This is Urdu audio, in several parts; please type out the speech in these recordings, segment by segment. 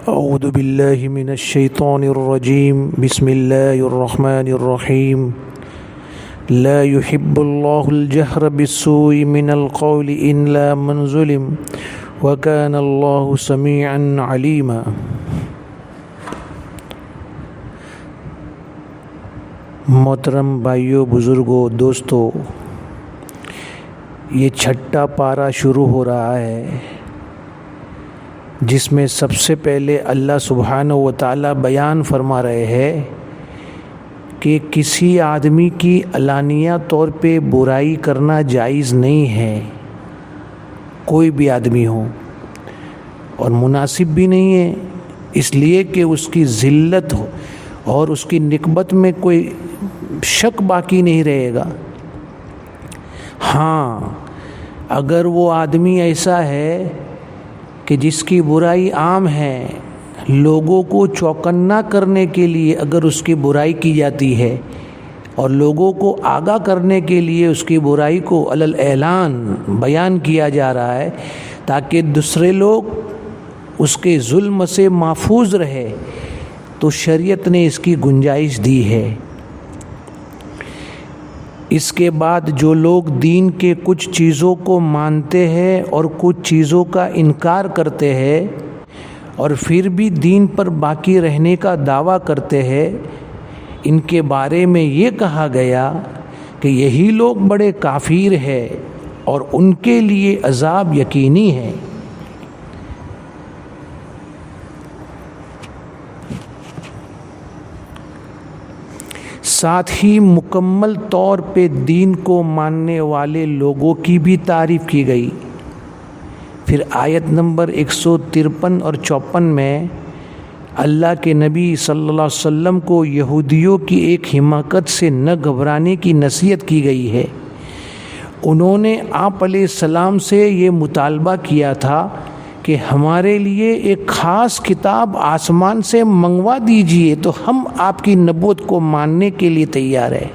اعوذ باللہ من الشیطان الرجیم بسم اللہ الرحمن الرحیم لا يحب اللہ الجہر بالسوء من القول الا من ظلم وکان اللہ سمیعا علیما۔ محترم بھائیوں، بزرگوں، دوستوں، یہ چھٹا پارہ شروع ہو رہا ہے جس میں سب سے پہلے اللہ سبحانہ و تعالی بیان فرما رہے ہیں کہ کسی آدمی کی علانیہ طور پہ برائی کرنا جائز نہیں ہے، کوئی بھی آدمی ہو، اور مناسب بھی نہیں ہے، اس لیے کہ اس کی ذلت ہو اور اس کی نسبت میں کوئی شک باقی نہیں رہے گا۔ ہاں، اگر وہ آدمی ایسا ہے کہ جس کی برائی عام ہے، لوگوں کو چوکنا کرنے کے لیے اگر اس کی برائی کی جاتی ہے اور لوگوں کو آگاہ کرنے کے لیے اس کی برائی کو علی الاعلان بیان کیا جا رہا ہے تاکہ دوسرے لوگ اس کے ظلم سے محفوظ رہے، تو شریعت نے اس کی گنجائش دی ہے۔ اس کے بعد جو لوگ دین کے کچھ چیزوں کو مانتے ہیں اور کچھ چیزوں کا انکار کرتے ہیں اور پھر بھی دین پر باقی رہنے کا دعویٰ کرتے ہیں، ان کے بارے میں یہ کہا گیا کہ یہی لوگ بڑے کافر ہیں اور ان کے لیے عذاب یقینی ہے۔ ساتھ ہی مکمل طور پہ دین کو ماننے والے لوگوں کی بھی تعریف کی گئی۔ پھر آیت نمبر 153 اور 54 میں اللہ کے نبی صلی اللہ علیہ وسلم کو یہودیوں کی ایک حماقت سے نہ گھبرانے کی نصیحت کی گئی ہے۔ انہوں نے آپ علیہ السلام سے یہ مطالبہ کیا تھا کہ ہمارے لیے ایک خاص کتاب آسمان سے منگوا دیجئے تو ہم آپ کی نبوت کو ماننے کے لیے تیار ہیں۔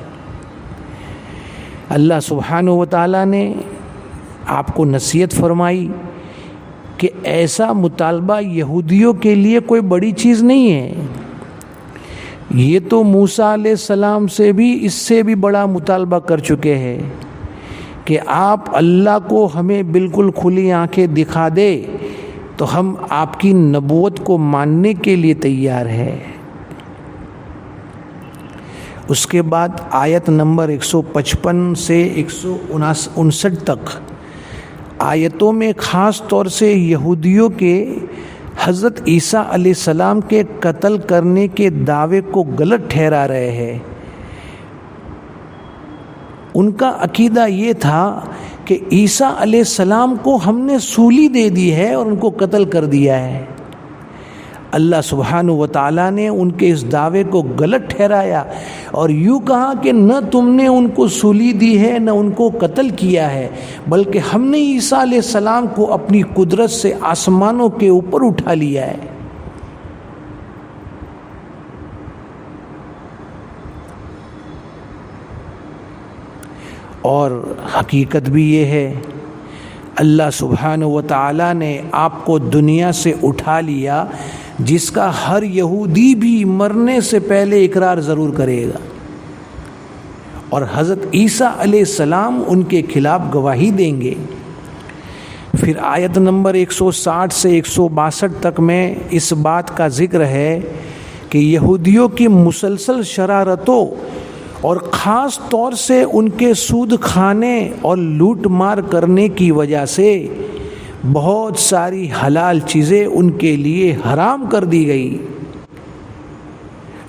اللہ سبحانہ و تعالیٰ نے آپ کو نصیحت فرمائی کہ ایسا مطالبہ یہودیوں کے لیے کوئی بڑی چیز نہیں ہے، یہ تو موسیٰ علیہ السلام سے بھی اس سے بھی بڑا مطالبہ کر چکے ہیں کہ آپ اللہ کو ہمیں بالکل کھلی آنکھیں دکھا دے تو ہم آپ کی نبوت کو ماننے کے لیے تیار ہے۔ اس کے بعد آیت نمبر 155 سے 159 تک آیتوں میں خاص طور سے یہودیوں کے حضرت عیسیٰ علیہ السلام کے قتل کرنے کے دعوے کو غلط ٹھہرا رہے ہیں۔ ان کا عقیدہ یہ تھا کہ عیسیٰ علیہ السلام کو ہم نے سولی دے دی ہے اور ان کو قتل کر دیا ہے۔ اللہ سبحانہ و تعالیٰ نے ان کے اس دعوے کو غلط ٹھہرایا اور یوں کہا کہ نہ تم نے ان کو سولی دی ہے نہ ان کو قتل کیا ہے، بلکہ ہم نے عیسیٰ علیہ السلام کو اپنی قدرت سے آسمانوں کے اوپر اٹھا لیا ہے۔ اور حقیقت بھی یہ ہے، اللہ سبحانہ و تعالیٰ نے آپ کو دنیا سے اٹھا لیا جس کا ہر یہودی بھی مرنے سے پہلے اقرار ضرور کرے گا، اور حضرت عیسیٰ علیہ السلام ان کے خلاف گواہی دیں گے۔ پھر آیت نمبر 160 سے 162 تک میں اس بات کا ذکر ہے کہ یہودیوں کی مسلسل شرارتوں اور خاص طور سے ان کے سود کھانے اور لوٹ مار کرنے کی وجہ سے بہت ساری حلال چیزیں ان کے لیے حرام کر دی گئی،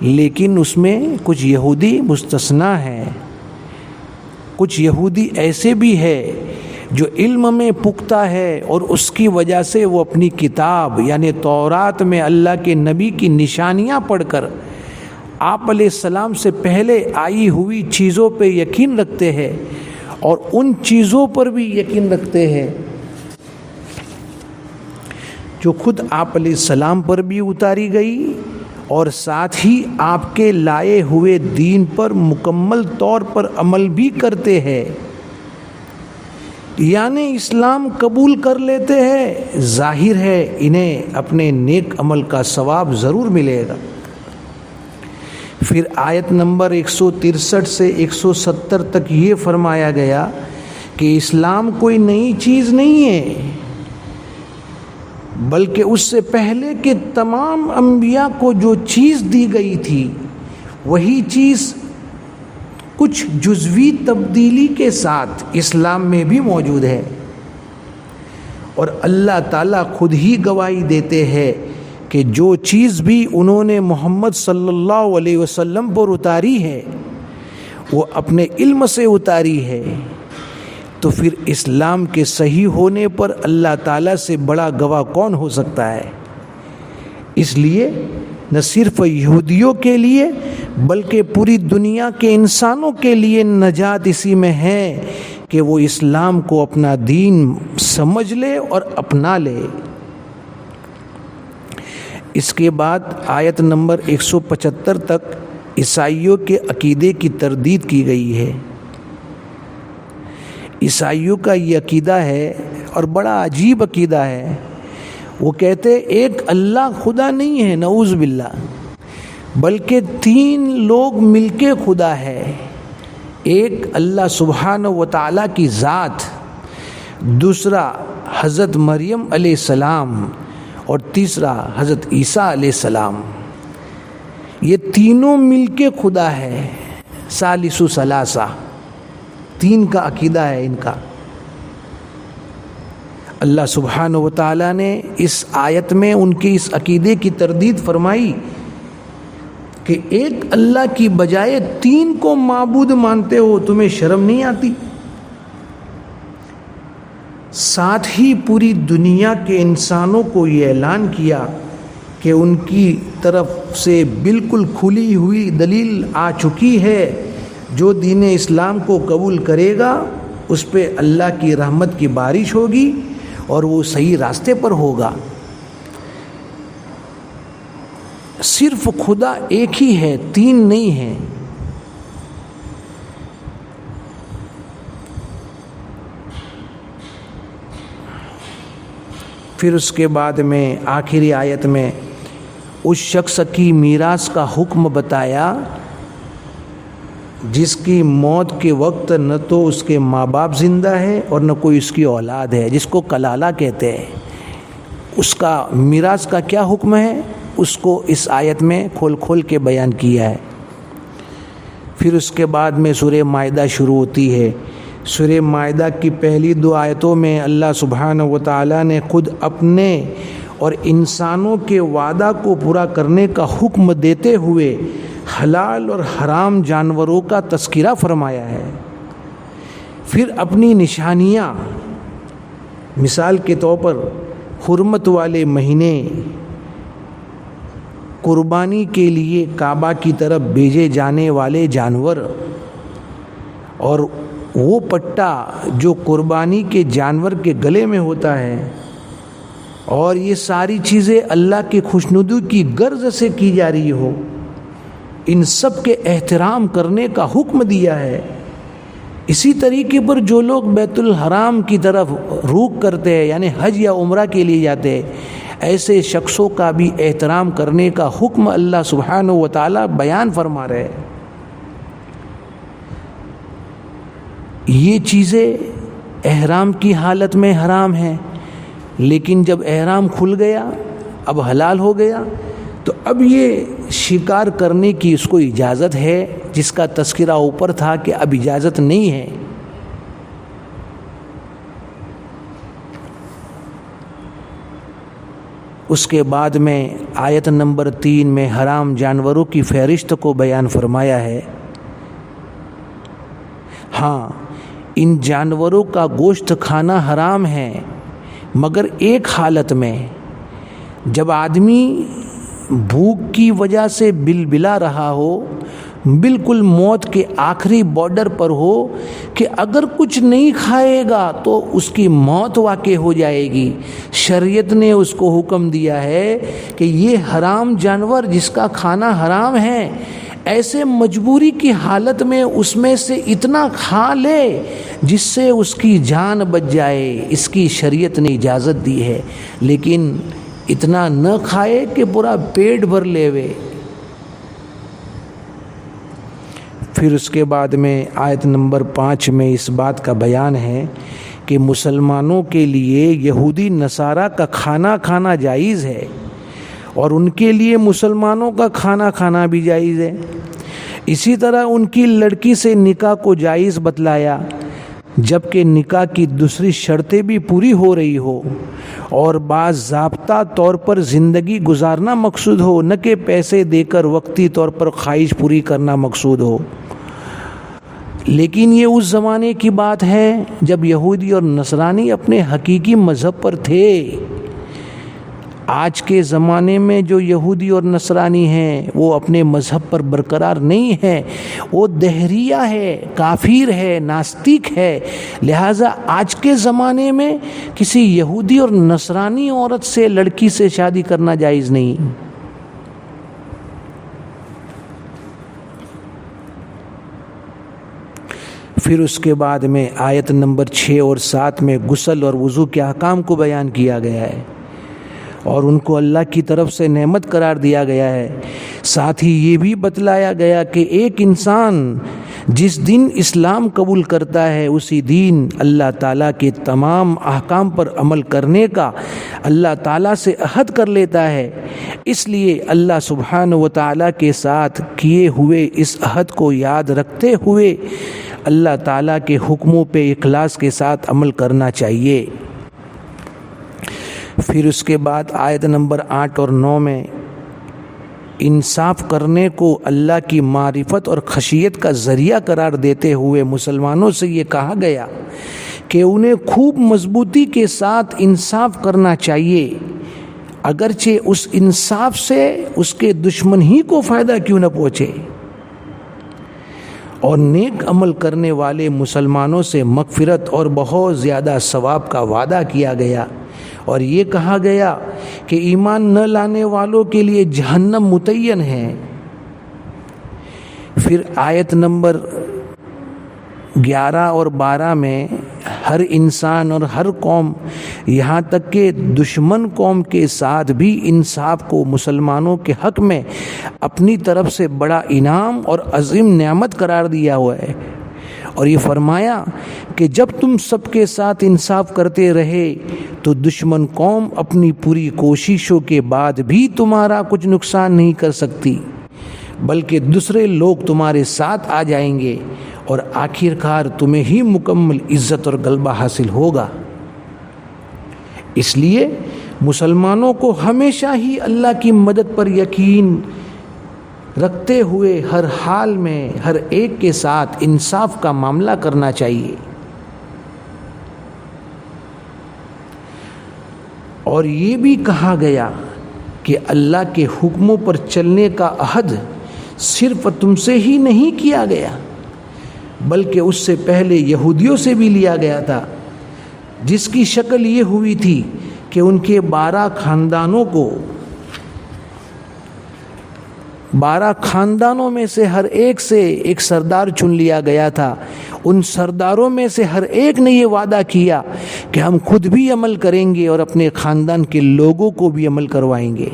لیکن اس میں کچھ یہودی مستثنیٰ ہیں۔ کچھ یہودی ایسے بھی ہے جو علم میں پختہ ہے اور اس کی وجہ سے وہ اپنی کتاب یعنی تورات میں اللہ کے نبی کی نشانیاں پڑھ کر آپ علیہ السلام سے پہلے آئی ہوئی چیزوں پہ یقین رکھتے ہیں اور ان چیزوں پر بھی یقین رکھتے ہیں جو خود آپ علیہ السلام پر بھی اتاری گئی، اور ساتھ ہی آپ کے لائے ہوئے دین پر مکمل طور پر عمل بھی کرتے ہیں۔ یعنی اسلام قبول کر لیتے ہیں، ظاہر ہے انہیں اپنے نیک عمل کا ثواب ضرور ملے گا۔ پھر آیت نمبر 163 سے 170 تک یہ فرمایا گیا کہ اسلام کوئی نئی چیز نہیں ہے، بلکہ اس سے پہلے کے تمام انبیاء کو جو چیز دی گئی تھی وہی چیز کچھ جزوی تبدیلی کے ساتھ اسلام میں بھی موجود ہے، اور اللہ تعالیٰ خود ہی گواہی دیتے ہیں کہ جو چیز بھی انہوں نے محمد صلی اللہ علیہ وسلم پر اتاری ہے وہ اپنے علم سے اتاری ہے، تو پھر اسلام کے صحیح ہونے پر اللہ تعالیٰ سے بڑا گواہ کون ہو سکتا ہے؟ اس لیے نہ صرف یہودیوں کے لیے بلکہ پوری دنیا کے انسانوں کے لیے نجات اسی میں ہے کہ وہ اسلام کو اپنا دین سمجھ لے اور اپنا لے۔ اس کے بعد آیت نمبر 175 تک عیسائیوں کے عقیدے کی تردید کی گئی ہے۔ عیسائیوں کا یہ عقیدہ ہے اور بڑا عجیب عقیدہ ہے، وہ کہتے ایک اللہ خدا نہیں ہے، نعوذ باللہ، بلکہ 3 لوگ مل کے خدا ہے۔ ایک اللہ سبحانہ و تعالیٰ کی ذات، دوسرا حضرت مریم علیہ السلام، اور تیسرا حضرت عیسیٰ علیہ السلام۔ یہ تینوں مل کے خدا ہے، ثالث ثلاثہ، 3 کا عقیدہ ہے ان کا۔ اللہ سبحانہ و تعالیٰ نے اس آیت میں ان کے اس عقیدے کی تردید فرمائی کہ ایک اللہ کی بجائے 3 کو معبود مانتے ہو، تمہیں شرم نہیں آتی؟ ساتھ ہی پوری دنیا کے انسانوں کو یہ اعلان کیا کہ ان کی طرف سے بالکل کھلی ہوئی دلیل آ چکی ہے، جو دین اسلام کو قبول کرے گا اس پہ اللہ کی رحمت کی بارش ہوگی اور وہ صحیح راستے پر ہوگا۔ صرف خدا ایک ہی ہے، 3 نہیں ہیں۔ پھر اس کے بعد میں آخری آیت میں اس شخص کی میراث کا حکم بتایا جس کی موت کے وقت نہ تو اس کے ماں باپ زندہ ہے اور نہ کوئی اس کی اولاد ہے، جس کو کلالہ کہتے ہیں۔ اس کا میراث کا کیا حکم ہے اس کو اس آیت میں کھول کے بیان کیا ہے۔ پھر اس کے بعد میں سورہ مائدہ شروع ہوتی ہے۔ سورہ مائدہ کی پہلی 2 آیتوں میں اللہ سبحانہ و تعالیٰ نے خود اپنے اور انسانوں کے وعدہ کو پورا کرنے کا حکم دیتے ہوئے حلال اور حرام جانوروں کا تذکرہ فرمایا ہے۔ پھر اپنی نشانیاں، مثال کے طور پر حرمت والے مہینے، قربانی کے لیے کعبہ کی طرف بھیجے جانے والے جانور، اور وہ پٹا جو قربانی کے جانور کے گلے میں ہوتا ہے، اور یہ ساری چیزیں اللہ کی خوشنودی کی غرض سے کی جا رہی ہو، ان سب کے احترام کرنے کا حکم دیا ہے۔ اسی طریقے پر جو لوگ بیت الحرام کی طرف روخ کرتے ہیں، یعنی حج یا عمرہ کے لیے جاتے ہیں، ایسے شخصوں کا بھی احترام کرنے کا حکم اللہ سبحانہ و تعالیٰ بیان فرما رہے ہیں۔ یہ چیزیں احرام کی حالت میں حرام ہیں، لیکن جب احرام کھل گیا، اب حلال ہو گیا، تو اب یہ شکار کرنے کی اس کو اجازت ہے، جس کا تذکرہ اوپر تھا کہ اب اجازت نہیں ہے۔ اس کے بعد میں آیت نمبر 3 میں حرام جانوروں کی فہرست کو بیان فرمایا ہے۔ ہاں، ان جانوروں کا گوشت کھانا حرام ہے، مگر ایک حالت میں، جب آدمی بھوک کی وجہ سے بلبلا رہا ہو، بالکل موت کے آخری بارڈر پر ہو کہ اگر کچھ نہیں کھائے گا تو اس کی موت واقع ہو جائے گی، شریعت نے اس کو حکم دیا ہے کہ یہ حرام جانور جس کا کھانا حرام ہے، ایسے مجبوری کی حالت میں اس میں سے اتنا کھا لے جس سے اس کی جان بچ جائے، اس کی شریعت نے اجازت دی ہے، لیکن اتنا نہ کھائے کہ پورا پیٹ بھر لے وے۔ پھر اس کے بعد میں آیت نمبر 5 میں اس بات کا بیان ہے کہ مسلمانوں کے لیے یہودی نصارہ کا کھانا کھانا جائز ہے، اور ان کے لیے مسلمانوں کا کھانا کھانا بھی جائز ہے۔ اسی طرح ان کی لڑکی سے نکاح کو جائز بتلایا، جبکہ نکاح کی دوسری شرطیں بھی پوری ہو رہی ہو اور بعض ضابطہ طور پر زندگی گزارنا مقصود ہو، نہ کہ پیسے دے کر وقتی طور پر خواہش پوری کرنا مقصود ہو۔ لیکن یہ اس زمانے کی بات ہے جب یہودی اور نصرانی اپنے حقیقی مذہب پر تھے۔ آج کے زمانے میں جو یہودی اور نصرانی ہیں وہ اپنے مذہب پر برقرار نہیں ہے، وہ دہریہ ہے، کافر ہے، ناستک ہے۔ لہٰذا آج کے زمانے میں کسی یہودی اور نصرانی عورت سے لڑکی سے شادی کرنا جائز نہیں۔ پھر اس کے بعد میں آیت نمبر 6 اور 7 میں غسل اور وضو کے احکام کو بیان کیا گیا ہے اور ان کو اللہ کی طرف سے نعمت قرار دیا گیا ہے۔ ساتھ ہی یہ بھی بتلایا گیا کہ ایک انسان جس دن اسلام قبول کرتا ہے اسی دن اللہ تعالیٰ کے تمام احکام پر عمل کرنے کا اللہ تعالیٰ سے عہد کر لیتا ہے۔ اس لیے اللہ سبحانہ و تعالیٰ کے ساتھ کیے ہوئے اس عہد کو یاد رکھتے ہوئے اللہ تعالیٰ کے حکموں پہ اخلاص کے ساتھ عمل کرنا چاہیے۔ پھر اس کے بعد آیت نمبر 8 اور 9 میں انصاف کرنے کو اللہ کی معرفت اور خشیت کا ذریعہ قرار دیتے ہوئے مسلمانوں سے یہ کہا گیا کہ انہیں خوب مضبوطی کے ساتھ انصاف کرنا چاہیے، اگرچہ اس انصاف سے اس کے دشمن ہی کو فائدہ کیوں نہ پہنچے۔ اور نیک عمل کرنے والے مسلمانوں سے مغفرت اور بہت زیادہ ثواب کا وعدہ کیا گیا، اور یہ کہا گیا کہ ایمان نہ لانے والوں کے لیے جہنم متعین ہے۔ پھر آیت نمبر 11 اور 12 میں ہر انسان اور ہر قوم یہاں تک کہ دشمن قوم کے ساتھ بھی انصاف کو مسلمانوں کے حق میں اپنی طرف سے بڑا انعام اور عظیم نعمت قرار دیا ہوا ہے، اور یہ فرمایا کہ جب تم سب کے ساتھ انصاف کرتے رہے تو دشمن قوم اپنی پوری کوششوں کے بعد بھی تمہارا کچھ نقصان نہیں کر سکتی، بلکہ دوسرے لوگ تمہارے ساتھ آ جائیں گے اور آخر کار تمہیں ہی مکمل عزت اور غلبہ حاصل ہوگا۔ اس لیے مسلمانوں کو ہمیشہ ہی اللہ کی مدد پر یقین رکھتے ہوئے ہر حال میں ہر ایک کے ساتھ انصاف کا معاملہ کرنا چاہیے۔ اور یہ بھی کہا گیا کہ اللہ کے حکموں پر چلنے کا عہد صرف تم سے ہی نہیں کیا گیا بلکہ اس سے پہلے یہودیوں سے بھی لیا گیا تھا، جس کی شکل یہ ہوئی تھی کہ ان کے 12 خاندانوں میں سے ہر ایک سے ایک سردار چن لیا گیا تھا۔ ان سرداروں میں سے ہر ایک نے یہ وعدہ کیا کہ ہم خود بھی عمل کریں گے اور اپنے خاندان کے لوگوں کو بھی عمل کروائیں گے۔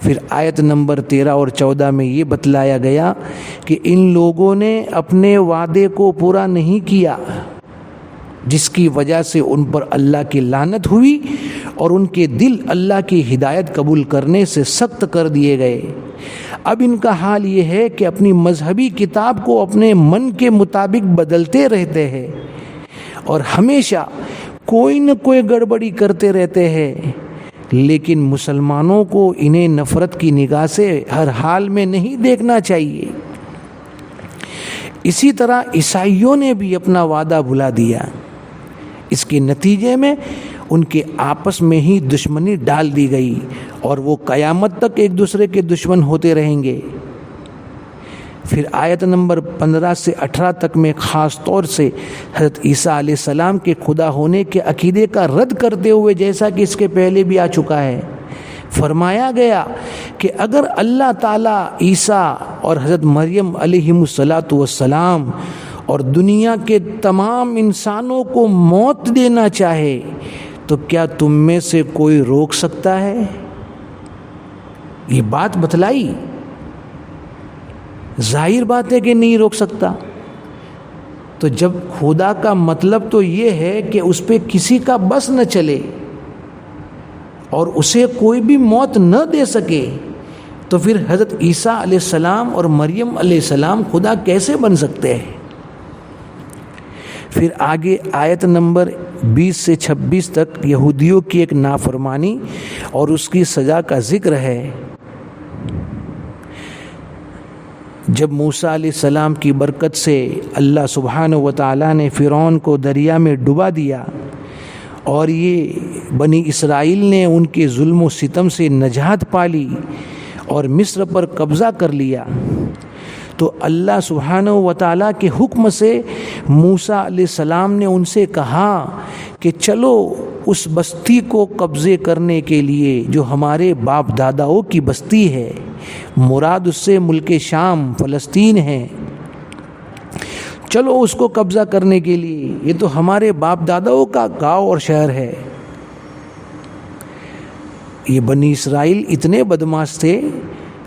پھر آیت نمبر 13 اور 14 میں یہ بتلایا گیا کہ ان لوگوں نے اپنے وعدے کو پورا نہیں کیا، جس کی وجہ سے ان پر اللہ کی لعنت ہوئی اور ان کے دل اللہ کی ہدایت قبول کرنے سے سخت کر دیے گئے۔ اب ان کا حال یہ ہے کہ اپنی مذہبی کتاب کو اپنے من کے مطابق بدلتے رہتے ہیں اور ہمیشہ کوئی نہ کوئی گڑبڑی کرتے رہتے ہیں، لیکن مسلمانوں کو انہیں نفرت کی نگاہ سے ہر حال میں نہیں دیکھنا چاہیے۔ اسی طرح عیسائیوں نے بھی اپنا وعدہ بھلا دیا۔ اس کے نتیجے میں ان کے آپس میں ہی دشمنی ڈال دی گئی اور وہ قیامت تک ایک دوسرے کے دشمن ہوتے رہیں گے۔ پھر آیت نمبر 15 سے 18 تک میں خاص طور سے حضرت عیسیٰ علیہ السلام کے خدا ہونے کے عقیدے کا رد کرتے ہوئے، جیسا کہ اس کے پہلے بھی آ چکا ہے، فرمایا گیا کہ اگر اللہ تعالیٰ عیسیٰ اور حضرت مریم علیہم السلام اور دنیا کے تمام انسانوں کو موت دینا چاہے تو کیا تم میں سے کوئی روک سکتا ہے؟ یہ بات بتلائی، ظاہر بات ہے کہ نہیں روک سکتا۔ تو جب خدا کا مطلب تو یہ ہے کہ اس پہ کسی کا بس نہ چلے اور اسے کوئی بھی موت نہ دے سکے، تو پھر حضرت عیسیٰ علیہ السلام اور مریم علیہ السلام خدا کیسے بن سکتے ہیں؟ پھر آگے آیت نمبر 20 سے 26 تک یہودیوں کی ایک نافرمانی اور اس کی سزا کا ذکر ہے۔ جب موسیٰ علیہ السلام کی برکت سے اللہ سبحانہ و تعالیٰ نے فرعون کو دریا میں ڈبا دیا اور یہ بنی اسرائیل نے ان کے ظلم و ستم سے نجات پالی اور مصر پر قبضہ کر لیا، تو اللہ سبحانہ و تعالیٰ کے حکم سے موسیٰ علیہ السلام نے ان سے کہا کہ چلو اس بستی کو قبضے کرنے کے لیے جو ہمارے باپ داداؤں کی بستی ہے، مراد اس سے ملک شام فلسطین ہے، چلو اس کو قبضہ کرنے کے لیے، یہ تو ہمارے باپ داداؤں کا گاؤں اور شہر ہے۔ یہ بنی اسرائیل اتنے بدماش تھے،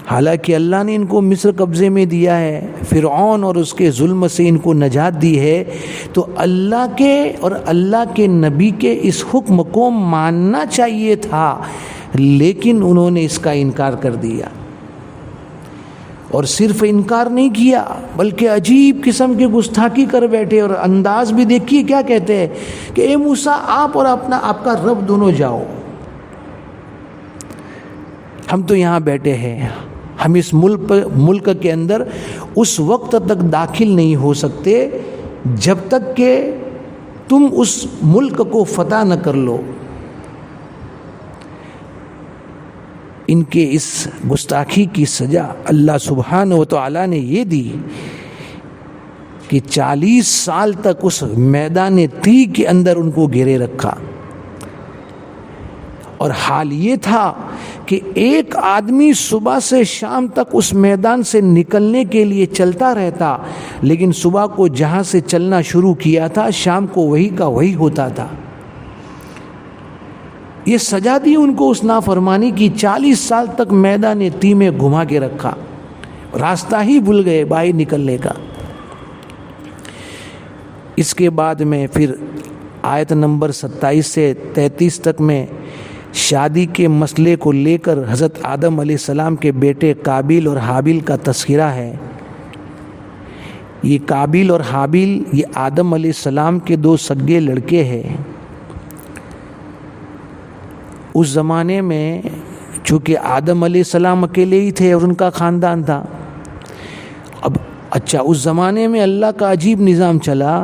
حالانکہ اللہ نے ان کو مصر قبضے میں دیا ہے، فرعون اور اس کے ظلم سے ان کو نجات دی ہے، تو اللہ کے اور اللہ کے نبی کے اس حکم کو ماننا چاہیے تھا، لیکن انہوں نے اس کا انکار کر دیا۔ اور صرف انکار نہیں کیا بلکہ عجیب قسم کی گستاخی کر بیٹھے، اور انداز بھی دیکھیے کیا کہتے ہیں کہ اے موسیٰ آپ اور آپ کا رب دونوں جاؤ، ہم تو یہاں بیٹھے ہیں، ہم اس ملک کے اندر اس وقت تک داخل نہیں ہو سکتے جب تک کہ تم اس ملک کو فتح نہ کر لو۔ ان کے اس گستاخی کی سزا اللہ سبحانہ و تعالیٰ نے یہ دی کہ 40 سال تک اس میدان طی کے اندر ان کو گھیرے رکھا، اور حال یہ تھا کہ ایک آدمی صبح سے شام تک اس میدان سے نکلنے کے لیے چلتا رہتا، لیکن صبح کو جہاں سے چلنا شروع کیا تھا شام کو وہی کا وہی ہوتا تھا۔ یہ سزا دی ان کو اس نافرمانی کی، 40 سال تک میدان طی میں گھما کے رکھا، راستہ ہی بھول گئے باہر نکلنے کا۔ اس کے بعد میں پھر آیت نمبر 27 سے 33 تک میں شادی کے مسئلے کو لے کر حضرت آدم علیہ السلام کے بیٹے قابیل اور حابیل کا تذکرہ ہے۔ یہ قابیل اور حابیل یہ آدم علیہ السلام کے 2 سگے لڑکے ہیں۔ اس زمانے میں چونکہ آدم علیہ السلام اکیلے ہی تھے اور ان کا خاندان تھا، اب اچھا اس زمانے میں اللہ کا عجیب نظام چلا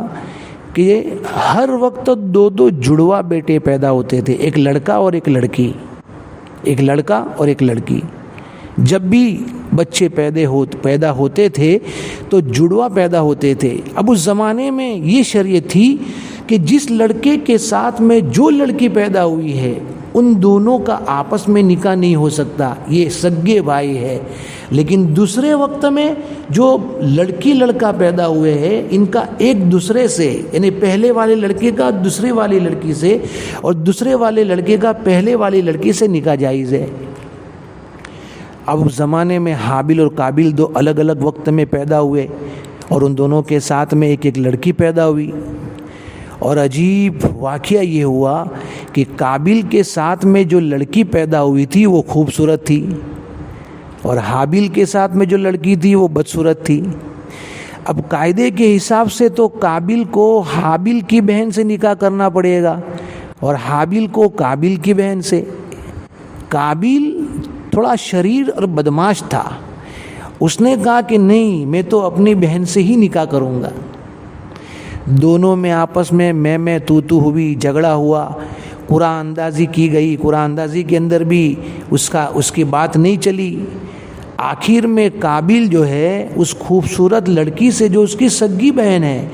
کہ ہر وقت 2 جڑوا بیٹے پیدا ہوتے تھے، ایک لڑکا اور ایک لڑکی، ایک لڑکا اور ایک لڑکی۔ جب بھی بچے پیدا ہوتے تھے تو جڑوا پیدا ہوتے تھے۔ اب اس زمانے میں یہ شریعت تھی کہ جس لڑکے کے ساتھ میں جو لڑکی پیدا ہوئی ہے ان دونوں کا آپس میں نکاح نہیں ہو سکتا، یہ سگے بھائی ہے، لیکن دوسرے وقت میں جو لڑکی لڑکا پیدا ہوئے ہیں ان کا ایک دوسرے سے، یعنی پہلے والے لڑکے کا دوسرے والی لڑکی سے اور دوسرے والے لڑکے کا پہلے والی لڑکی سے نکاح جائز ہے۔ اب اس زمانے میں حابیل اور قابیل 2 الگ الگ وقت میں پیدا ہوئے اور ان دونوں کے ساتھ میں ایک لڑکی پیدا ہوئی، اور عجیب واقعہ یہ ہوا کہ قابیل کے ساتھ میں جو لڑکی پیدا ہوئی تھی وہ خوبصورت تھی، اور حابیل کے ساتھ میں جو لڑکی تھی وہ بدصورت تھی۔ اب قاعدے کے حساب سے تو قابیل کو حابیل کی بہن سے نکاح کرنا پڑے گا اور حابیل کو قابیل کی بہن سے۔ قابیل تھوڑا شریر اور بدماش تھا، اس نے کہا کہ نہیں میں تو اپنی بہن سے ہی نکاح کروں گا۔ دونوں میں آپس میں تو ہوئی، جھگڑا ہوا، قرآن اندازی کی گئی، قرآن اندازی کے اندر بھی اس کی بات نہیں چلی۔ آخر میں قابیل جو ہے اس خوبصورت لڑکی سے جو اس کی سگی بہن ہے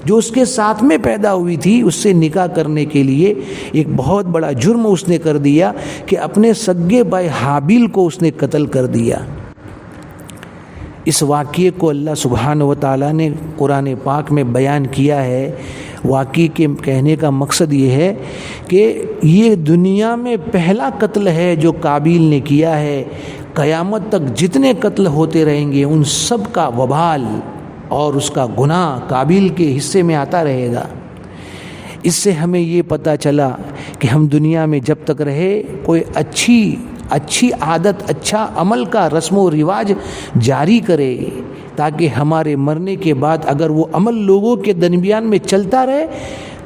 جو اس کے ساتھ میں پیدا ہوئی تھی اس سے نکاح کرنے کے لیے ایک بہت بڑا جرم اس نے کر دیا کہ اپنے سگے بھائی حابیل کو اس نے قتل کر دیا۔ اس واقعے کو اللہ سبحانہ و تعالیٰ نے قرآن پاک میں بیان کیا ہے۔ واقعے کے کہنے کا مقصد یہ ہے کہ یہ دنیا میں پہلا قتل ہے جو قابیل نے کیا ہے۔ قیامت تک جتنے قتل ہوتے رہیں گے ان سب کا وبال اور اس کا گناہ قابیل کے حصے میں آتا رہے گا۔ اس سے ہمیں یہ پتہ چلا کہ ہم دنیا میں جب تک رہے کوئی اچھی عادت، اچھا عمل کا رسم و رواج جاری کرے، تاکہ ہمارے مرنے کے بعد اگر وہ عمل لوگوں کے درمیان میں چلتا رہے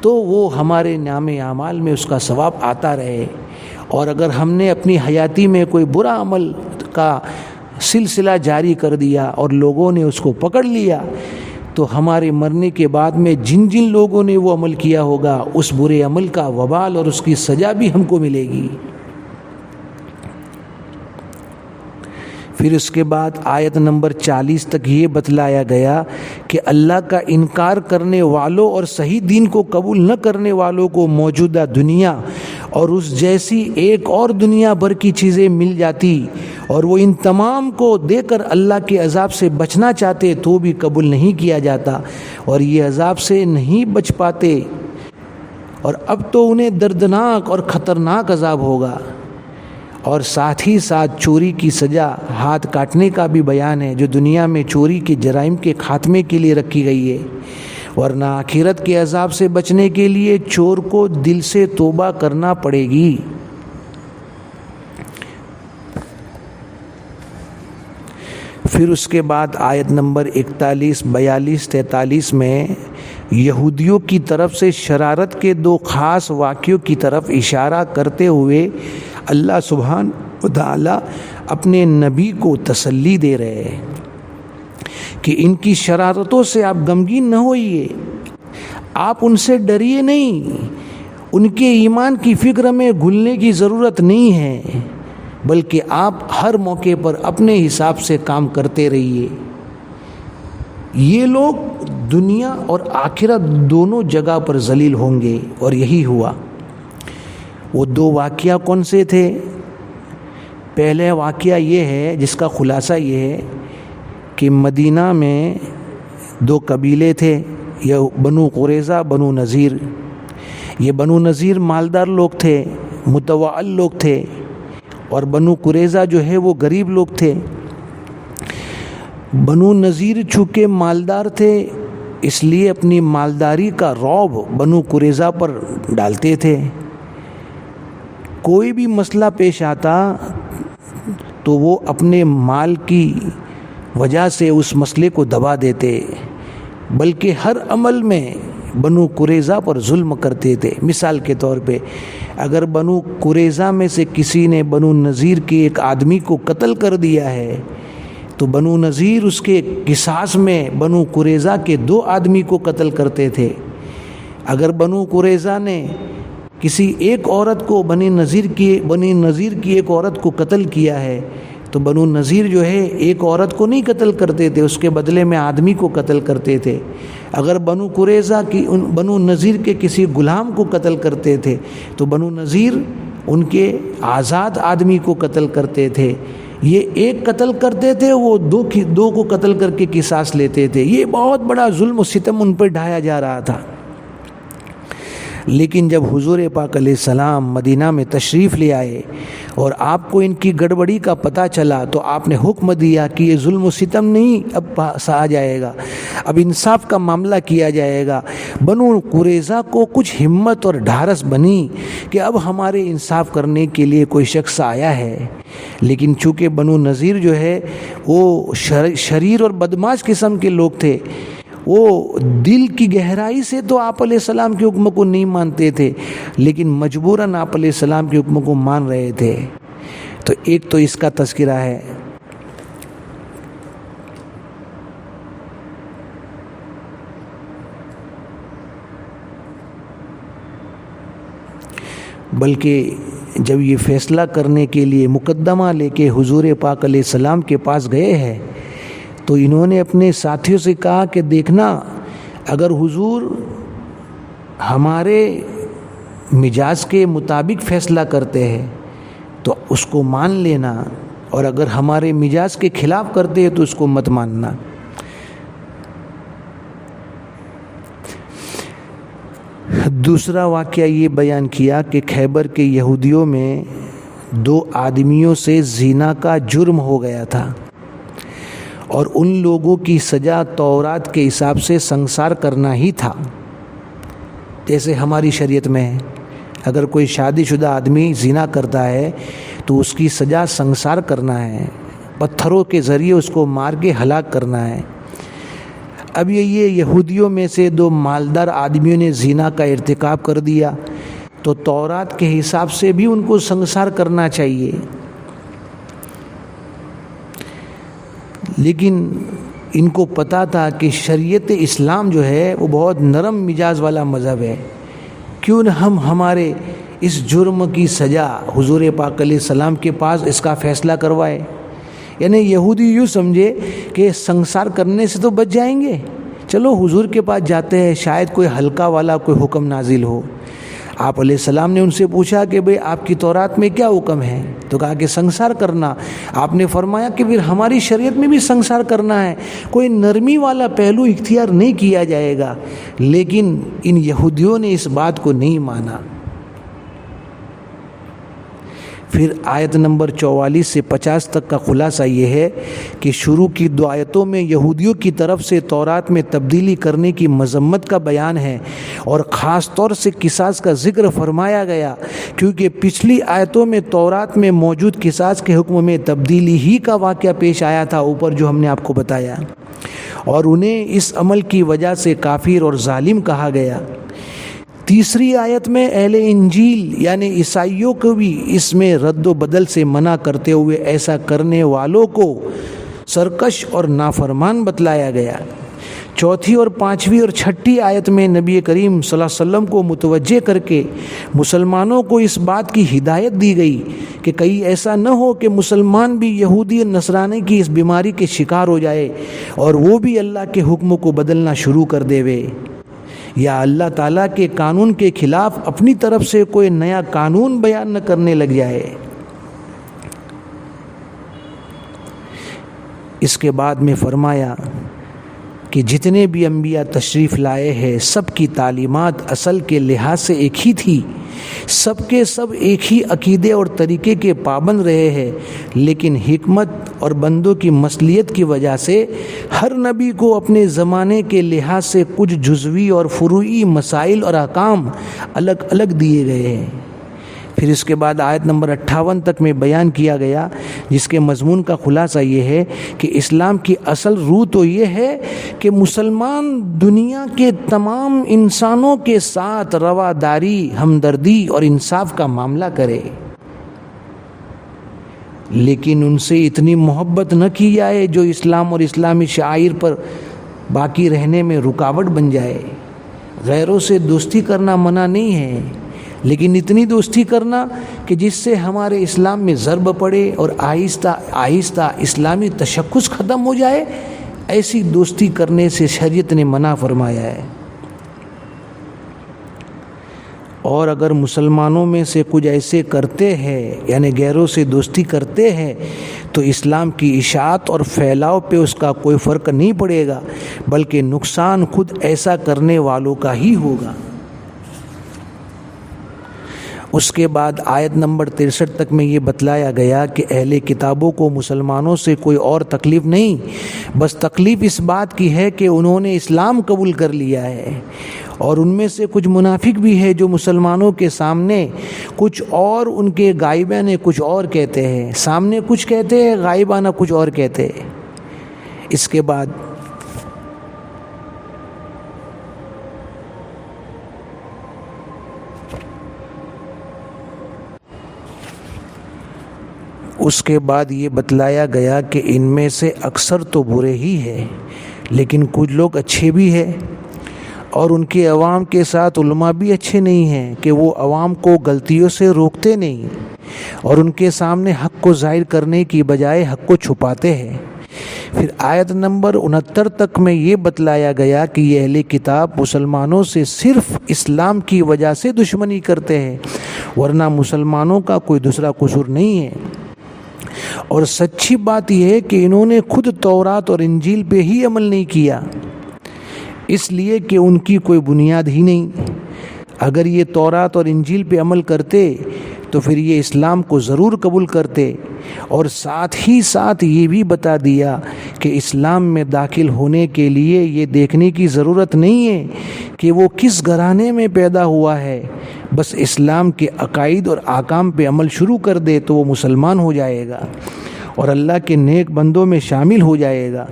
تو وہ ہمارے نام اعمال میں اس کا ثواب آتا رہے۔ اور اگر ہم نے اپنی حیاتی میں کوئی برا عمل کا سلسلہ جاری کر دیا اور لوگوں نے اس کو پکڑ لیا تو ہمارے مرنے کے بعد میں جن جن لوگوں نے وہ عمل کیا ہوگا اس برے عمل کا وبال اور اس کی سزا بھی ہم کو ملے گی۔ پھر اس کے بعد آیت نمبر 40 تک یہ بتلایا گیا کہ اللہ کا انکار کرنے والوں اور صحیح دین کو قبول نہ کرنے والوں کو موجودہ دنیا اور اس جیسی ایک اور دنیا بھر کی چیزیں مل جاتی اور وہ ان تمام کو دے کر اللہ کے عذاب سے بچنا چاہتے تو بھی قبول نہیں کیا جاتا، اور یہ عذاب سے نہیں بچ پاتے، اور اب تو انہیں دردناک اور خطرناک عذاب ہوگا۔ اور ساتھ ہی ساتھ چوری کی سزا ہاتھ کاٹنے کا بھی بیان ہے، جو دنیا میں چوری کے جرائم کے خاتمے کے لیے رکھی گئی ہے، ورنہ آخرت کے عذاب سے بچنے کے لیے چور کو دل سے توبہ کرنا پڑے گی۔ پھر اس کے بعد آیت نمبر 41، 42، 43 میں یہودیوں کی طرف سے شرارت کے دو خاص واقعوں کی طرف اشارہ کرتے ہوئے اللہ سبحانہ و تعالیٰ اپنے نبی کو تسلی دے رہے ہیں کہ ان کی شرارتوں سے آپ غمگین نہ ہوئیے، آپ ان سے ڈریے نہیں، ان کے ایمان کی فکر میں گھلنے کی ضرورت نہیں ہے، بلکہ آپ ہر موقع پر اپنے حساب سے کام کرتے رہیے۔ یہ لوگ دنیا اور آخرت دونوں جگہ پر ذلیل ہوں گے، اور یہی ہوا۔ وہ دو واقعہ کون سے تھے؟ پہلے واقعہ یہ ہے جس کا خلاصہ یہ ہے کہ مدینہ میں دو قبیلے تھے، یہ بنو قریظہ، بنو نذیر۔ یہ بنو نذیر مالدار لوگ تھے، متوعل لوگ تھے، اور بنو قریظہ جو ہے وہ غریب لوگ تھے۔ بنو نذیر چونکہ مالدار تھے اس لیے اپنی مالداری کا رعب بنو قریظہ پر ڈالتے تھے۔ کوئی بھی مسئلہ پیش آتا تو وہ اپنے مال کی وجہ سے اس مسئلے کو دبا دیتے، بلکہ ہر عمل میں بنو قریظہ پر ظلم کرتے تھے۔ مثال کے طور پہ اگر بنو قریظہ میں سے کسی نے بنو نذیر کے ایک آدمی کو قتل کر دیا ہے تو بنو نذیر اس کے قصاص میں بنو قریظہ کے دو آدمی کو قتل کرتے تھے۔ اگر بنو قریظہ نے کسی ایک عورت کو بنی نذیر کی ایک عورت کو قتل کیا ہے تو بنو نذیر جو ہے ایک عورت کو نہیں قتل کرتے تھے، اس کے بدلے میں آدمی کو قتل کرتے تھے۔ اگر بنو قریظہ بنو نذیر کے کسی غلام کو قتل کرتے تھے تو بنو نذیر ان کے آزاد آدمی کو قتل کرتے تھے۔ یہ ایک قتل کرتے تھے، وہ دو کو قتل کر کے قصاص لیتے تھے۔ یہ بہت بڑا ظلم و ستم ان پر ڈھایا جا رہا تھا۔ لیکن جب حضور پاک علیہ السلام مدینہ میں تشریف لے آئے اور آپ کو ان کی گڑبڑی کا پتہ چلا تو آپ نے حکم دیا کہ یہ ظلم و ستم نہیں اب سہا جائے گا، اب انصاف کا معاملہ کیا جائے گا۔ بنو قریظہ کو کچھ ہمت اور ڈھارس بنی کہ اب ہمارے انصاف کرنے کے لیے کوئی شخص آیا ہے، لیکن چونکہ بنو نذیر جو ہے وہ شریر اور بدماش قسم کے لوگ تھے، وہ دل کی گہرائی سے تو آپ علیہ السلام کے حکم کو نہیں مانتے تھے، لیکن مجبوراً آپ علیہ السلام کے حکم کو مان رہے تھے۔ تو ایک تو اس کا تذکرہ ہے۔ بلکہ جب یہ فیصلہ کرنے کے لیے مقدمہ لے کے حضور پاک علیہ السلام کے پاس گئے ہیں تو انہوں نے اپنے ساتھیوں سے کہا کہ دیکھنا اگر حضور ہمارے مزاج کے مطابق فیصلہ کرتے ہیں تو اس کو مان لینا، اور اگر ہمارے مزاج کے خلاف کرتے ہیں تو اس کو مت ماننا۔ دوسرا واقعہ یہ بیان کیا کہ خیبر کے یہودیوں میں 2 آدمیوں سے زنا کا جرم ہو گیا تھا، اور ان لوگوں کی سزا تورات کے حساب سے سنسار کرنا ہی تھا، جیسے ہماری شریعت میں ہے۔ اگر کوئی شادی شدہ آدمی زنا کرتا ہے تو اس کی سزا سنسار کرنا ہے، پتھروں کے ذریعے اس کو مار کے ہلاک کرنا ہے۔ اب یہ یہودیوں میں سے 2 مالدار آدمیوں نے زنا کا ارتکاب کر دیا تو تورات کے حساب سے بھی ان کو سنسار کرنا چاہیے، لیکن ان کو پتہ تھا کہ شریعت اسلام جو ہے وہ بہت نرم مزاج والا مذہب ہے، کیوں نہ ہم ہمارے اس جرم کی سزا حضور پاک علیہ السلام کے پاس اس کا فیصلہ کروائے۔ یعنی یہودی یوں سمجھے کہ سنسار کرنے سے تو بچ جائیں گے، چلو حضور کے پاس جاتے ہیں، شاید کوئی ہلکا والا کوئی حکم نازل ہو۔ آپ علیہ السلام نے ان سے پوچھا کہ بھئی آپ کی تورات میں کیا حکم ہے؟ تو کہا کہ سنسار کرنا۔ آپ نے فرمایا کہ پھر ہماری شریعت میں بھی سنسار کرنا ہے، کوئی نرمی والا پہلو اختیار نہیں کیا جائے گا۔ لیکن ان یہودیوں نے اس بات کو نہیں مانا۔ پھر آیت نمبر 44 سے 50 تک کا خلاصہ یہ ہے کہ شروع کی 2 آیتوں میں یہودیوں کی طرف سے تورات میں تبدیلی کرنے کی مذمت کا بیان ہے، اور خاص طور سے قصاص کا ذکر فرمایا گیا، کیونکہ پچھلی آیتوں میں تورات میں موجود قصاص کے حکم میں تبدیلی ہی کا واقعہ پیش آیا تھا، اوپر جو ہم نے آپ کو بتایا، اور انہیں اس عمل کی وجہ سے کافر اور ظالم کہا گیا۔ تیسری آیت میں اہل انجیل یعنی عیسائیوں کو بھی اس میں رد و بدل سے منع کرتے ہوئے ایسا کرنے والوں کو سرکش اور نافرمان بتلایا گیا۔ چوتھی اور 5ویں اور 6ٹھی آیت میں نبی کریم صلی اللہ علیہ وسلم کو متوجہ کر کے مسلمانوں کو اس بات کی ہدایت دی گئی کہ کہیں ایسا نہ ہو کہ مسلمان بھی یہودی اور نصرانی کی اس بیماری کے شکار ہو جائے اور وہ بھی اللہ کے حکموں کو بدلنا شروع کر دے وے، یا اللہ تعالیٰ کے قانون کے خلاف اپنی طرف سے کوئی نیا قانون بیان نہ کرنے لگ جائے۔ اس کے بعد میں فرمایا کہ جتنے بھی انبیاء تشریف لائے ہیں سب کی تعلیمات اصل کے لحاظ سے ایک ہی تھی، سب کے سب ایک ہی عقیدے اور طریقے کے پابند رہے ہیں، لیکن حکمت اور بندوں کی مصلحت کی وجہ سے ہر نبی کو اپنے زمانے کے لحاظ سے کچھ جزوی اور فروعی مسائل اور احکام الگ الگ دیے گئے ہیں۔ پھر اس کے بعد آیت نمبر 58 تک میں بیان کیا گیا، جس کے مضمون کا خلاصہ یہ ہے کہ اسلام کی اصل روح تو یہ ہے کہ مسلمان دنیا کے تمام انسانوں کے ساتھ رواداری، ہمدردی اور انصاف کا معاملہ کرے، لیکن ان سے اتنی محبت نہ کی جائے جو اسلام اور اسلامی شعائر پر باقی رہنے میں رکاوٹ بن جائے۔ غیروں سے دوستی کرنا منع نہیں ہے، لیکن اتنی دوستی کرنا کہ جس سے ہمارے اسلام میں ضرب پڑے اور آہستہ آہستہ اسلامی تشخص ختم ہو جائے، ایسی دوستی کرنے سے شریعت نے منع فرمایا ہے۔ اور اگر مسلمانوں میں سے کچھ ایسے کرتے ہیں یعنی غیروں سے دوستی کرتے ہیں تو اسلام کی اشاعت اور پھیلاؤ پہ اس کا کوئی فرق نہیں پڑے گا، بلکہ نقصان خود ایسا کرنے والوں کا ہی ہوگا۔ اس کے بعد آیت نمبر 63 تک میں یہ بتلایا گیا کہ اہل کتابوں کو مسلمانوں سے کوئی اور تکلیف نہیں، بس تکلیف اس بات کی ہے کہ انہوں نے اسلام قبول کر لیا ہے، اور ان میں سے کچھ منافق بھی ہے جو مسلمانوں کے سامنے کچھ اور ان کے غائبانہ کچھ اور کہتے ہیں، سامنے کچھ کہتے ہیں، غائبانہ کچھ اور کہتے ہیں۔ اس کے بعد یہ بتلایا گیا کہ ان میں سے اکثر تو برے ہی ہیں، لیکن کچھ لوگ اچھے بھی ہیں، اور ان کے عوام کے ساتھ علماء بھی اچھے نہیں ہیں کہ وہ عوام کو غلطیوں سے روکتے نہیں، اور ان کے سامنے حق کو ظاہر کرنے کی بجائے حق کو چھپاتے ہیں۔ پھر آیت نمبر 69 تک میں یہ بتلایا گیا کہ یہ اہل کتاب مسلمانوں سے صرف اسلام کی وجہ سے دشمنی کرتے ہیں، ورنہ مسلمانوں کا کوئی دوسرا قصور نہیں ہے۔ اور سچی بات یہ ہے کہ انہوں نے خود تورات اور انجیل پہ ہی عمل نہیں کیا، اس لیے کہ ان کی کوئی بنیاد ہی نہیں۔ اگر یہ تورات اور انجیل پہ عمل کرتے تو پھر یہ اسلام کو ضرور قبول کرتے، اور ساتھ ہی ساتھ یہ بھی بتا دیا کہ اسلام میں داخل ہونے کے لیے یہ دیکھنے کی ضرورت نہیں ہے کہ وہ کس گھرانے میں پیدا ہوا ہے، بس اسلام کے عقائد اور احکام پہ عمل شروع کر دے تو وہ مسلمان ہو جائے گا اور اللہ کے نیک بندوں میں شامل ہو جائے گا۔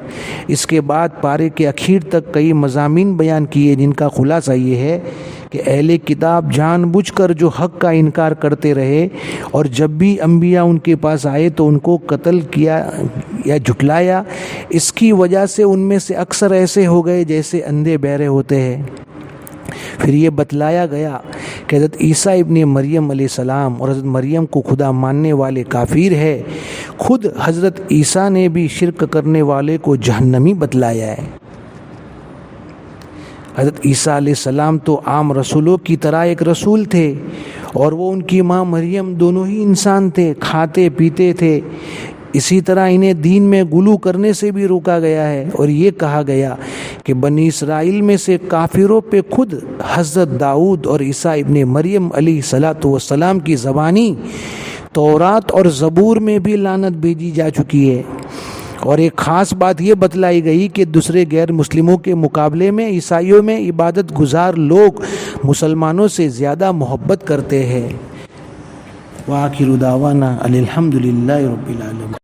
اس کے بعد پارے کے اخیر تک کئی مضامین بیان کیے، جن کا خلاصہ یہ ہے کہ اہل کتاب جان بوجھ کر جو حق کا انکار کرتے رہے، اور جب بھی انبیاء ان کے پاس آئے تو ان کو قتل کیا یا جھٹلایا۔ اس کی وجہ سے ان میں سے اکثر ایسے ہو گئے جیسے اندھے بہرے ہوتے ہیں۔ پھر یہ بتلایا گیا کہ حضرت عیسیٰ ابن مریم علیہ السلام اور حضرت مریم کو خدا ماننے والے کافر ہے۔ خود حضرت عیسیٰ نے بھی شرک کرنے والے کو جہنمی بتلایا ہے۔ حضرت عیسیٰ علیہ السلام تو عام رسولوں کی طرح ایک رسول تھے، اور وہ ان کی ماں مریم دونوں ہی انسان تھے، کھاتے پیتے تھے۔ اسی طرح انہیں دین میں غلو کرنے سے بھی روکا گیا ہے، اور یہ کہا گیا کہ بنی اسرائیل میں سے کافروں پہ خود حضرت داؤد اور عیسیٰ ابن مریم علیہ السلام کی زبانی تورات اور زبور میں بھی لعنت بھیجی جا چکی ہے۔ اور ایک خاص بات یہ بتلائی گئی کہ دوسرے غیر مسلموں کے مقابلے میں عیسائیوں میں عبادت گزار لوگ مسلمانوں سے زیادہ محبت کرتے ہیں۔ وآخر دعوانا الحمد للہ رب العالمین۔